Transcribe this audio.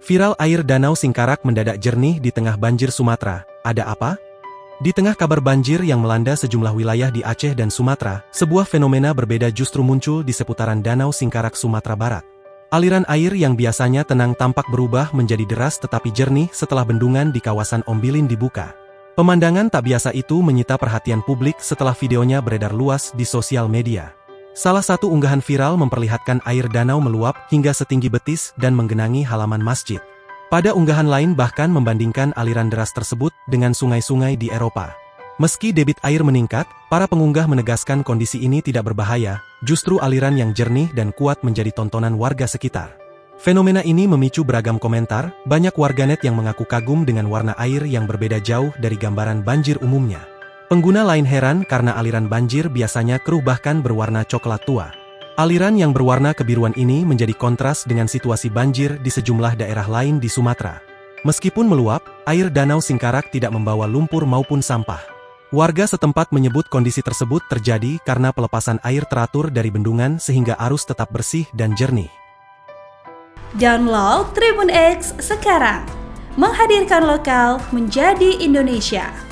Viral air Danau Singkarak mendadak jernih di tengah banjir Sumatera. Ada apa? Di tengah kabar banjir yang melanda sejumlah wilayah di Aceh dan Sumatera, sebuah fenomena berbeda justru muncul di seputaran Danau Singkarak Sumatera Barat. Aliran air yang biasanya tenang tampak berubah menjadi deras tetapi jernih setelah bendungan di kawasan Ombilin dibuka. Pemandangan tak biasa itu menyita perhatian publik setelah videonya beredar luas di sosial media. Salah satu unggahan viral memperlihatkan air danau meluap hingga setinggi betis dan menggenangi halaman masjid. Pada unggahan lain bahkan membandingkan aliran deras tersebut dengan sungai-sungai di Eropa. Meski debit air meningkat, para pengunggah menegaskan kondisi ini tidak berbahaya, justru aliran yang jernih dan kuat menjadi tontonan warga sekitar. Fenomena ini memicu beragam komentar, banyak warganet yang mengaku kagum dengan warna air yang berbeda jauh dari gambaran banjir umumnya. Pengguna lain heran karena aliran banjir biasanya keruh bahkan berwarna coklat tua. Aliran yang berwarna kebiruan ini menjadi kontras dengan situasi banjir di sejumlah daerah lain di Sumatera. Meskipun meluap, air Danau Singkarak tidak membawa lumpur maupun sampah. Warga setempat menyebut kondisi tersebut terjadi karena pelepasan air teratur dari bendungan sehingga arus tetap bersih dan jernih. Download Tribun X sekarang, menghadirkan lokal menjadi Indonesia.